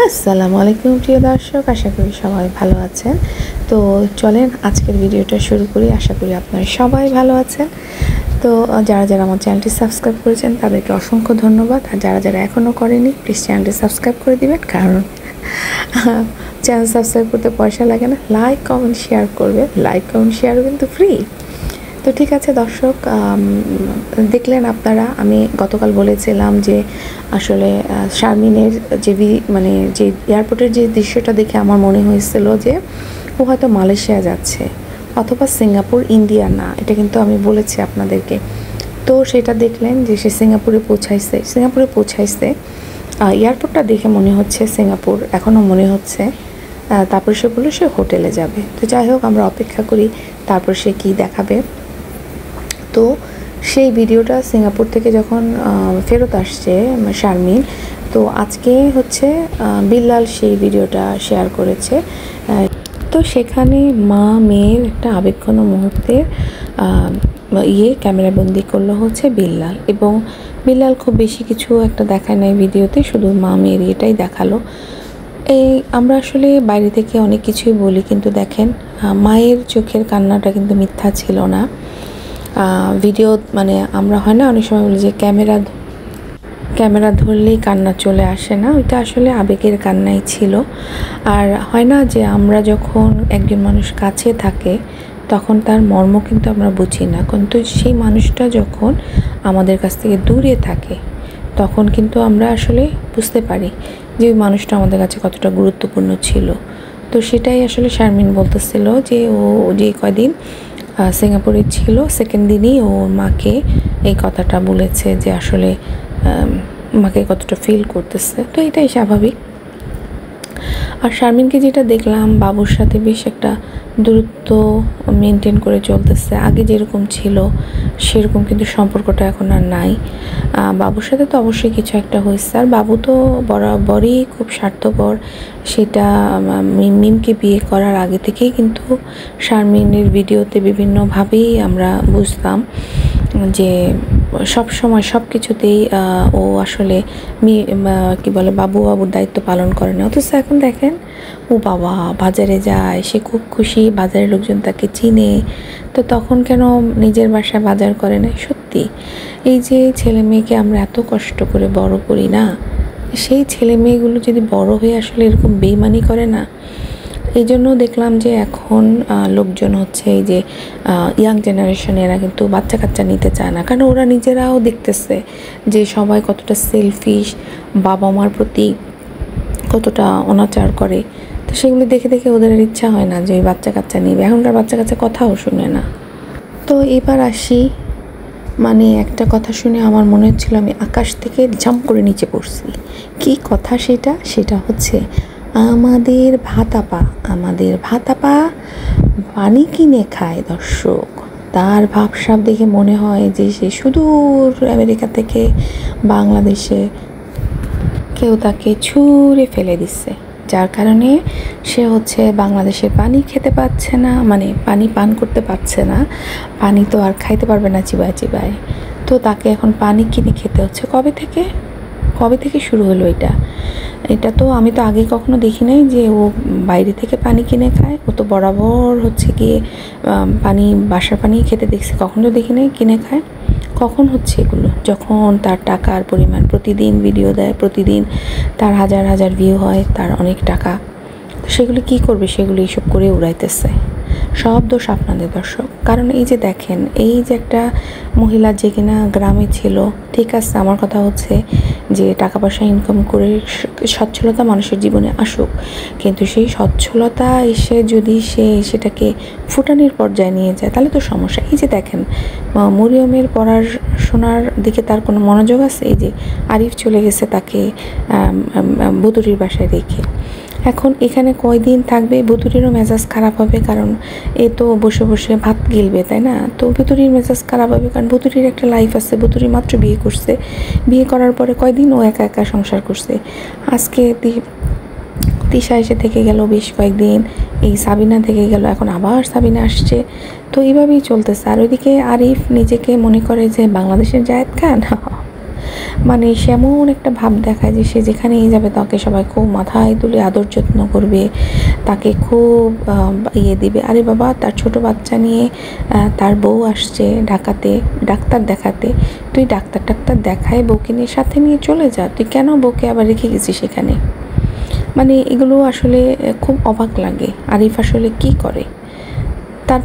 আসসালামু আলাইকুম প্রিয় দর্শক, আশা করি সবাই ভালো আছেন। তো চলেন আজকের ভিডিওটা শুরু করি। আশা করি আপনারা সবাই ভালো আছেন। তো যারা যারা আমার চ্যানেলটি সাবস্ক্রাইব করেছেন তাদেরকে অসংখ্য ধন্যবাদ, আর যারা যারা এখনও করেনি প্লিজ চ্যানেলটি সাবস্ক্রাইব করে দিবেন, কারণ চ্যানেল সাবস্ক্রাইব করতে পয়সা লাগে না। লাইক কমেন্ট শেয়ার করবে, লাইক কমেন্ট শেয়ারও কিন্তু ফ্রি। তো ঠিক আছে দর্শক, দেখলেন আপনারা, আমি গতকাল বলেছিলাম যে আসলে শারমিনের যে যে এয়ারপোর্টের যে দৃশ্যটা দেখে আমার মনে হয়েছিল যে ও হয়তো মালয়েশিয়া যাচ্ছে অথবা সিঙ্গাপুর, ইন্ডিয়া না, এটা কিন্তু আমি বলেছি আপনাদেরকে। তো সেটা দেখলেন যে সে সিঙ্গাপুরে পৌঁছাইছে। এয়ারপোর্টটা দেখে মনে হচ্ছে সিঙ্গাপুর, এখনও মনে হচ্ছে। তারপর সে বললো সে হোটেলে যাবে। তো যাই হোক, আমরা অপেক্ষা করি তারপর সে কী দেখাবে। তো সেই ভিডিওটা সিঙ্গাপুর থেকে যখন ফেরত আসছে শারমিন, তো আজকে হচ্ছে বিল্লাল সেই ভিডিওটা শেয়ার করেছে। তো সেখানে মা মেয়ের একটা আবেগঘন মুহূর্তে ক্যামেরাবন্দি করলো হচ্ছে বিল্লাল, এবং বিল্লাল খুব বেশি কিছু একটা দেখায় নাই ভিডিওতে, শুধু মা মেয়ের এটাই দেখালো। আমরা আসলে বাইরে থেকে অনেক কিছুই বলি, কিন্তু দেখেন মায়ের চোখের কান্নাটা কিন্তু মিথ্যা ছিল না। ভিডিও আমরা হয় না অনেক সময় বলি যে ক্যামেরা ধরলেই কান্না চলে আসে না, ওইটা আসলে আবেগের কান্নাই ছিল। আর হয় না যে আমরা যখন একজন মানুষ কাছে থাকে তখন তার মর্ম কিন্তু আমরা বুঝি না, কিন্তু সেই মানুষটা যখন আমাদের কাছ থেকে দূরে থাকে তখন কিন্তু আমরা আসলে বুঝতে পারি যে ওই মানুষটা আমাদের কাছে কতটা গুরুত্বপূর্ণ ছিল। তো সেটাই আসলে শারমিন বলতেছিল যে ও যে কয়দিন সিঙ্গাপুরে ছিল, সেকেন্ড দিনই ওর মাকে এই কথাটা বলেছে যে আসলে মাকে কতটা ফিল করতেছে। তো এটাই স্বাভাবিক। আর শারমিনকে যেটা দেখলাম, বাবুর সাথে বেশ একটা দূরত্ব মেনটেন করে চলতেছে। আগে যেরকম ছিল সেরকম কিন্তু সম্পর্কটা এখন আর নাই। বাবুর সাথে তো অবশ্যই কিছু একটা হয়েছে, আর বাবু তো বরাবরই খুব স্বার্থপর। সেটা মিমকে বিয়ে করার আগে থেকেই কিন্তু শারমিনের ভিডিওতে বিভিন্নভাবেই আমরা বুঝতাম যে সব সময় সব কিছুতেই ও আসলে কি বলে বাবুর দায়িত্ব পালন করে না। অথচ এখন দেখেন ও বাবা বাজারে যায়, সে খুব খুশি, বাজারের লোকজন তাকে চিনে। তো তখন কেন নিজের বাসায় বাজার করে না? সত্যি এই যে ছেলে মেয়েকে আমরা এত কষ্ট করে বড় করি না, সেই ছেলে মেয়েগুলো যদি বড় হয়ে আসলে এরকম বেইমানি করে না, এই জন্য দেখলাম যে এখন লোকজন হচ্ছে এই যে ইয়াং জেনারেশন, এরা কিন্তু বাচ্চা কাচ্চা নিতে চায় না, কারণ ওরা নিজেরাও দেখতেছে যে সবাই কতটা সেলফিশ, বাবা মার প্রতি কতটা অনাচার করে। তো সেগুলো দেখে দেখে ওদের ইচ্ছা হয় না যে ওই বাচ্চা কাচ্চা নিবে। এখনকার বাচ্চা কাচ্চা কথাও শুনে না। তো এবার আসি, একটা কথা শুনে আমার মনে হচ্ছিল আমি আকাশ থেকে জাম্প করে নিচে পড়ছি। কি কথা সেটা হচ্ছে আমাদের ভাতাপা পানি কিনে খায় দর্শক। তার ভাবসাব দেখে মনে হয় যে সে সুদূর আমেরিকা থেকে বাংলাদেশে কেউ তাকে ছুঁড়ে ফেলে দিচ্ছে, যার কারণে সে হচ্ছে বাংলাদেশের পানি খেতে পাচ্ছে না, পানি পান করতে পারছে না। পানি তো আর খাইতে পারবে না চিবায় চিবায়, তো তাকে এখন পানি কিনে খেতে হচ্ছে। কবে থেকে শুরু হলো এটা তো আমি তো আগে কখনো দেখি নাই যে ও বাইরে থেকে পানি কিনে খায়। ও তো বরাবর হচ্ছে গিয়ে বাসার পানি খেতে দেখছি, কখনো তো দেখি নাই কিনে খায়। কখন হচ্ছে এগুলো? যখন তার টাকার পরিমাণ, প্রতিদিন ভিডিও দেয়, প্রতিদিন তার হাজার হাজার ভিউ হয়, তার অনেক টাকা, তো সেগুলো কী করবে? সেগুলো এইসব করে উড়াইতেছে। সব দোষ আপনাদের দর্শক। কারণ এই যে দেখেন, এই যে একটা মহিলা যে কিনা গ্রামে ছিল, ঠিক আছে, আমার কথা হচ্ছে যে টাকা পয়সা ইনকাম করে সচ্ছলতা মানুষের জীবনে আসুক, কিন্তু সেই সচ্ছলতা এসে যদি সে সেটাকে ফুটানির পর্যায়ে নিয়ে যায় তাহলে তো সমস্যা। এই যে দেখেন, মরিয়মের পড়াশোনার দিকে তার কোনো মনোযোগ আছে? এই যে আরিফ চলে গেছে তাকে ভুতুরির বাসায় রেখে, এখন এখানে কয়দিন থাকবে? ভুতুরিরও মেজাজ খারাপ হবে, কারণ এ তো বসে বসে ভাত গিলবে, তাই না? তো ভুতুরির মেজাজ খারাপ হবে, কারণ ভুতুরির একটা লাইফ আছে। ভুতুরি মাত্র বিয়ে করছে, বিয়ে করার পরে কয়দিন ও একা একা সংসার করছে। আজকে তিশা এসে থেকে গেল বেশ কয়েকদিন, এই সাবিনা থেকে গেল, এখন আবার সাবিনা আসছে। তো এইভাবেই চলতেছে। আর ওইদিকে আরিফ নিজেকে মনে করে যে বাংলাদেশের জায়েদ খান। মানে সে এমন একটা ভাব দেখায় যে সে যেখানেই যাবে তাকে সবাই খুব মাথায় তুলে আদর যত্ন করবে, তাকে খুব দিবে। আরে বাবা, তার ছোট বাচ্চা নিয়ে তার বউ আসছে ঢাকাতে ডাক্তার দেখাতে, তুই ডাক্তার দেখায় বউকে নিয়ে সাথে নিয়ে চলে যা, তুই কেন বউকে আবার রেখে গেছিস সেখানে? মানে এগুলো আসলে খুব অবাক লাগে। আরিফ আসলে কি করে? তার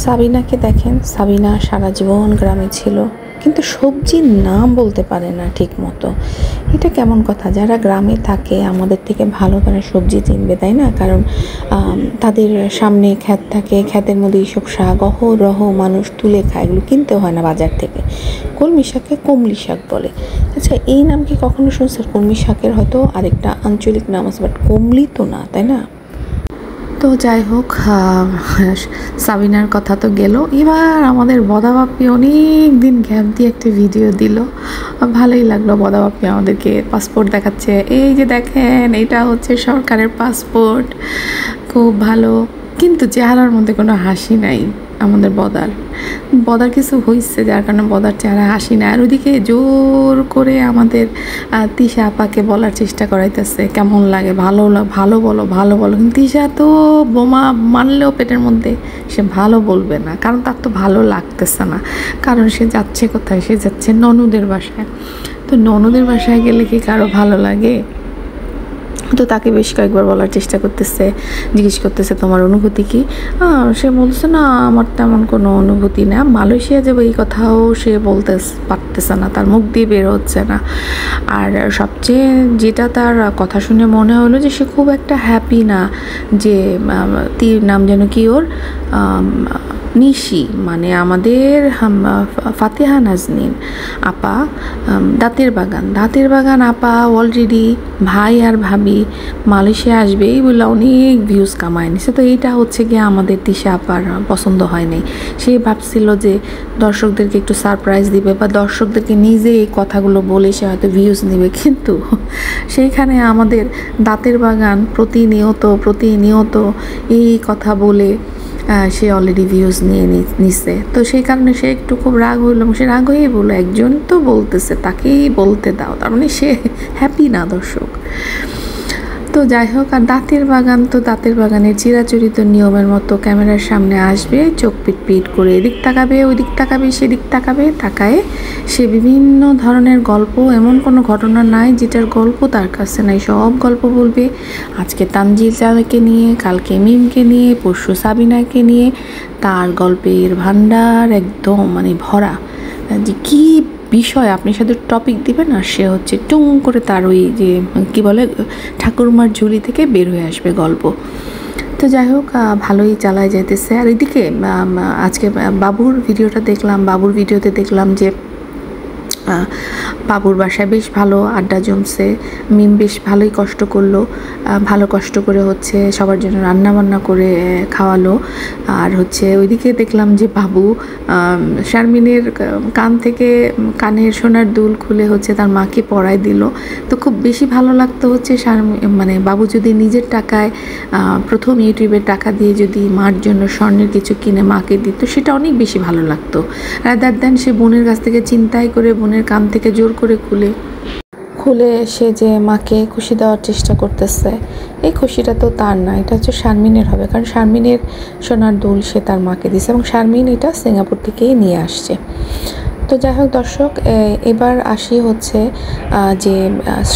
সাবিনাকে দেখেন, সাবিনা সারা জীবন গ্রামে ছিল কিন্তু সবজির নাম বলতে পারে না ঠিক মতো। এটা কেমন কথা? যারা গ্রামে থাকে আমাদের থেকে ভালো তারা সবজি চিনবে, তাই না? কারণ তাদের সামনে ক্ষেত থাকে, ক্ষেতের মধ্যে এইসব শাক অহরহ মানুষ তুলে খায়, এগুলো কিনতে হয় না বাজার থেকে। কলমি শাককে কমলি শাক বলে। আচ্ছা, এই নাম কি কখনো শুনছেন? কলমি শাকের হয়তো আরেকটা আঞ্চলিক নাম আছে, বাট কমলি তো না, তাই না? তো যাই হোক, সাবিনার কথা তো গেল। এবার আমাদের বদাবাপ্পি অনেক দিন গ্যাপ দিয়ে একটা ভিডিও দিল, ভালোই লাগলো। বদাবাপ্পি আমাদেরকে পাসপোর্ট দেখাচ্ছে, এই যে দেখেন এটা হচ্ছে সরকারের পাসপোর্ট, খুব ভালো। কিন্তু চেহারার মধ্যে কোনো হাসি নাই আমাদের বদার কিছু হয়েছে যার কারণে বদার চেহারা হাসি না। আর ওইদিকে জোর করে আমাদের তিশা আপাকে বলার চেষ্টা করাইতেছে কেমন লাগে, ভালো বলো। কিন্তু তিশা তো বোমা মারলেও পেটের মধ্যে সে ভালো বলবে না, কারণ তার তো ভালো লাগতেছে না। কারণ সে যাচ্ছে কোথায়? সে যাচ্ছে ননদের বাসায়। তো ননদের বাসায় গেলে কি কারো ভালো লাগে? তো তাকে বেশ কয়েকবার বলার চেষ্টা করতেছে, জিজ্ঞেস করতেছে তোমার অনুভূতি কি? সে বলছে না আমার তেমন কোনো অনুভূতি না, মালয়েশিয়া যাবো এই কথাও সে বলতে পারতেছে না, তার মুখ দিয়ে বের হচ্ছে না। আর সবচেয়ে যেটা তার কথা শুনে মনে হলো যে সে খুব একটা হ্যাপি না, যে নাম যেন কি ওর, নিশি, মানে আমাদের ফাতেহা নাজনীন আপা, দাঁতের বাগান আপা অলরেডি ভাই আর ভাবি মালয়েশিয়া আসবে এই বলে অনেক ভিউজ কামায় নিছে। তো এইটা হচ্ছে গিয়ে আমাদের তিশা আপার পছন্দ হয়নি। সে ভাবছিল যে দর্শকদেরকে একটু সারপ্রাইজ দিবে বা দর্শকদেরকে নিজে এই কথাগুলো বলে সে হয়তো ভিউজ নেবে, কিন্তু সেইখানে আমাদের দাঁতের বাগান প্রতিনিয়ত এই কথা বলে সে অলরেডি ভিউজ নিয়ে নিছে। তো সেই কারণে সে একটু খুব রাগ হইল, সে রাগ হয়েই বললো একজন তো বলতেছে তাকেই বলতে দাও, তার মানে সে হ্যাপি না দর্শক। তো যাই হোক, আর দাঁতের বাগানের চিরাচরিত নিয়মের মতো ক্যামেরার সামনে আসবে, চোখ পিট করে এদিক তাকাবে ওদিক তাকাবে সেদিক তাকায় সে বিভিন্ন ধরনের গল্প, এমন কোনো ঘটনা নাই যেটার গল্প তার কাছে নাই, সব গল্প বলবে। আজকে তানজিল চাঁদকে নিয়ে, কালকে মিমকে নিয়ে, পরশু সাবিনাকে নিয়ে, তার গল্পের ভান্ডার একদম মানে ভরা। যে কী বিষয় আপনি সাথে টপিক দিবেন আর সে হচ্ছে টুং করে তার ওই যে কি বলে ঠাকুরমার ঝুলি থেকে বের হয়ে আসবে গল্প। তো যাই হোক, ভালোই চালায় যাইতেছে। আর এদিকে আজকে বাবুর ভিডিওতে দেখলাম যে বাবুর বাসায় বেশ ভালো আড্ডা জমছে, মিম বেশ ভালোই ভালো কষ্ট করে হচ্ছে সবার জন্য রান্না বান্না করে খাওয়ালো। আর হচ্ছে ওইদিকে দেখলাম যে বাবু শারমিনের কান থেকে কানের সোনার দুল খুলে হচ্ছে তার মাকে পরায় দিল। তো খুব বেশি ভালো লাগতো হচ্ছে মানে বাবু যদি নিজের টাকায় প্রথম ইউটিউবের টাকা দিয়ে যদি মার জন্য স্বর্ণের কিছু কিনে মাকে দিত, সেটা অনেক বেশি ভালো লাগতো, রাদার দ্যান সে বোনের কাছ থেকে চিন্তাই করে বোনের কান থেকে জোর করে খুলে সে যে মাকে খুশি দেওয়ার চেষ্টা করতেছে। এই খুশিটা তো তার না, এটা হচ্ছে শারমিনের হবে, কারণ শারমিনের সোনার দুল সে তার মাকে দিছে এবং শারমিন এটা সিঙ্গাপুর থেকেই নিয়ে আসছে। তো যাই হোক দর্শক, এবার আসি হচ্ছে যে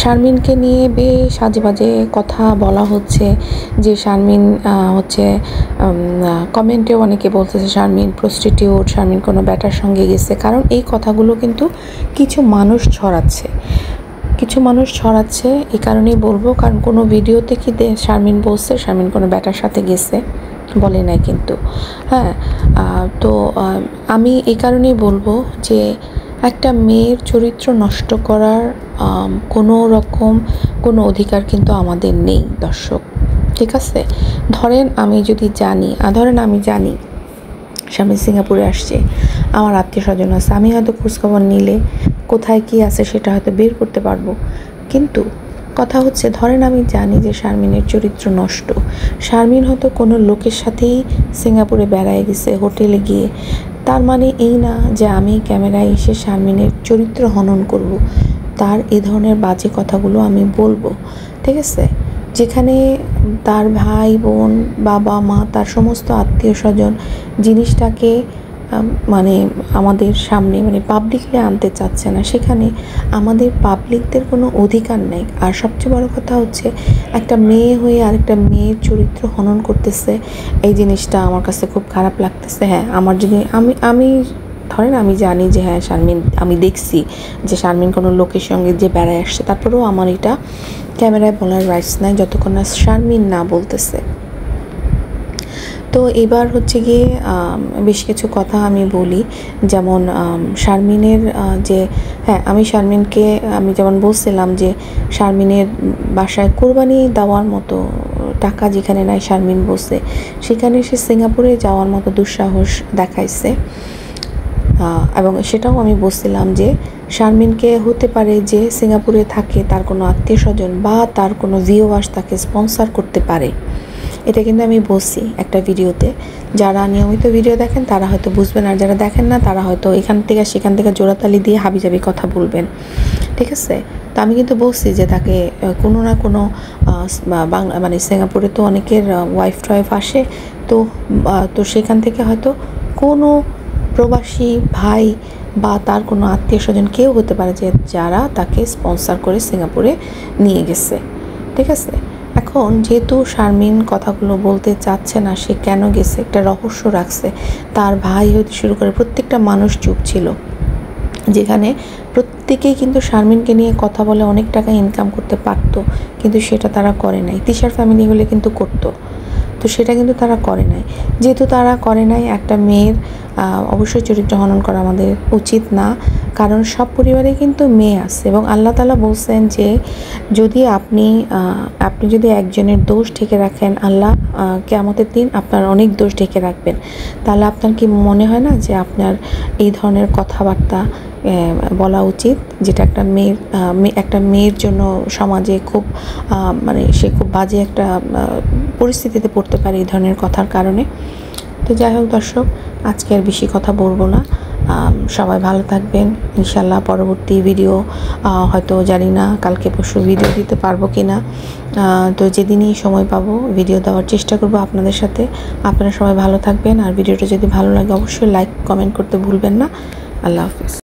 শারমিনকে নিয়ে বেশ আজেবাজে কথা বলা হচ্ছে, যে শারমিন হচ্ছে কমেন্টেও অনেকে বলতেছে শারমিন প্রস্টিটিউট, শারমিন কোনো ব্যাটার সঙ্গে গেছে। কারণ এই কথাগুলো কিন্তু কিছু মানুষ ছড়াচ্ছে, এই কারণেই বলবো, কারণ কোনো ভিডিওতে কি শারমিন বলছে শারমিন কোনো ব্যাটার সাথে গেছে? বলে নাই কিন্তু। হ্যাঁ, তো আমি এই কারণেই বলবো যে একটা মেয়ের চরিত্র নষ্ট করার কোনো অধিকার কিন্তু আমাদের নেই দর্শক, ঠিক আছে? ধরেন আমি জানি স্বামী সিঙ্গাপুরে আসছে, আমার আত্মীয় স্বজন আছে, আমি হয়তো খোঁজখবর নিলে কোথায় কি আছে সেটা হয়তো বের করতে পারবো। কিন্তু কথা হচ্ছে, ধরেন আমি জানি যে শারমিনের চরিত্র নষ্ট, শারমিন হয়তো কোনো লোকের সাথেই সিঙ্গাপুরে বেড়ায় গেছে হোটেলে গিয়ে, তার মানে এই না যে আমি ক্যামেরায় এসে শারমিনের চরিত্র হনন করব। তার এই ধরনের বাজে কথাগুলো আমি বলবো, ঠিক আছে? যেখানে তার ভাই বোন বাবা মা তার সমস্ত আত্মীয় স্বজন জিনিসটাকে মানে আমাদের সামনে মানে পাবলিকলি আনতে চাচ্ছে না, সেখানে আমাদের পাবলিকদের কোনো অধিকার নেই। আর সবচেয়ে বড় কথা হচ্ছে একটা মেয়ে হয়ে আরেকটা মেয়ের চরিত্র হনন করতেছে, এই জিনিসটা আমার কাছে খুব খারাপ লাগতেছে। হ্যাঁ, আমার যদি আমি ধরেন আমি জানি যে হ্যাঁ শারমিন, আমি দেখছি যে শারমিন কোনো লোকের সঙ্গে যে বেড়ায় আসছে, তারপরেও আমার এটা ক্যামেরায় বলার রাইটস নাই যতক্ষণ না শারমিন না বলতেছে। তো এবার হচ্ছে গিয়ে বেশ কিছু কথা আমি বলি, যেমন শারমিনের যে হ্যাঁ আমি শারমিনকে আমি যেমন বলছিলাম যে শারমিনের বাসায় কোরবানি দেওয়ার মতো টাকা যেখানে নাই শারমিন বসে, সেখানে সে সিঙ্গাপুরে যাওয়ার মতো দুঃসাহস দেখাইছে। এবং সেটাও আমি বলছিলাম যে শারমিনকে হতে পারে যে সিঙ্গাপুরে থাকে তার কোনো আত্মীয় স্বজন বা তার কোনো ভিউয়ার্স তাকে স্পন্সর করতে পারে। এটা কিন্তু আমি বলছি একটা ভিডিওতে। যারা নিয়মিত ভিডিও দেখেন তারা হয়তো বুঝবেন, আর যারা দেখেন না তারা হয়তো এখান থেকে সেখান থেকে জোড়াতালি দিয়ে হাবিজাবি কথা বলবেন, ঠিক আছে? তো আমি কিন্তু বলছি যে তাকে কোনো না কোনো বাংলা মানে সিঙ্গাপুরে তো অনেকের ওয়াইফ টয়েফ আসে, তো সেখান থেকে হয়তো কোনো প্রবাসী ভাই বা তার কোনো আত্মীয় স্বজন কেউ হতে পারে যে যারা তাকে স্পন্সর করে সিঙ্গাপুরে নিয়ে গেছে, ঠিক আছে? এখন যেহেতু শারমিন কথাগুলো বলতে চাচ্ছে না, সে কেন গেছে একটা রহস্য রাখছে। তার ভাই হইতে শুরু করে প্রত্যেকটা মানুষ চুপ ছিল, যেখানে প্রত্যেকেই কিন্তু শারমিনকে নিয়ে কথা বলে অনেক টাকা ইনকাম করতে পারতো, কিন্তু সেটা তারা করে নাই। তিশার ফ্যামিলি হলে কিন্তু করতো, তো সেটা কিন্তু তারা করে নাই। যেহেতু তারা করে নাই, একটা মেয়ের অবশ্যই চরিত্র হনন করা আমাদের উচিত না, কারণ সব পরিবারে কিন্তু মেয়ে আছে এবং আল্লাহ তাআলা বলছেন যে যদি আপনি যদি একজনের দোষ ঢেকে রাখেন, আল্লাহ কিয়ামতের দিন আপনার অনেক দোষ ঢেকে রাখবেন। তাহলে আপনার কি মনে হয় না যে আপনার এই ধরনের কথাবার্তা বলা উচিত, যেটা একটা মেয়ের জন্য সমাজে খুব মানে সে খুব বাজে একটা পরিস্থিতিতে পড়তে পারে এই ধরনের কথার কারণে। তো যাই হোক দর্শক, আজকে আর বেশি কথা বলবো না। সবাই ভালো থাকবেন। ইনশাল্লাহ পরবর্তী ভিডিও হয়তো জানি না কালকে পরশু ভিডিও দিতে পারবো কি না, তো যেদিনই সময় পাবো ভিডিও দেওয়ার চেষ্টা করবো আপনাদের সাথে। আপনারা সবাই ভালো থাকবেন, আর ভিডিওটা যদি ভালো লাগে অবশ্যই লাইক কমেন্ট করতে ভুলবেন না। আল্লাহ হাফিজ।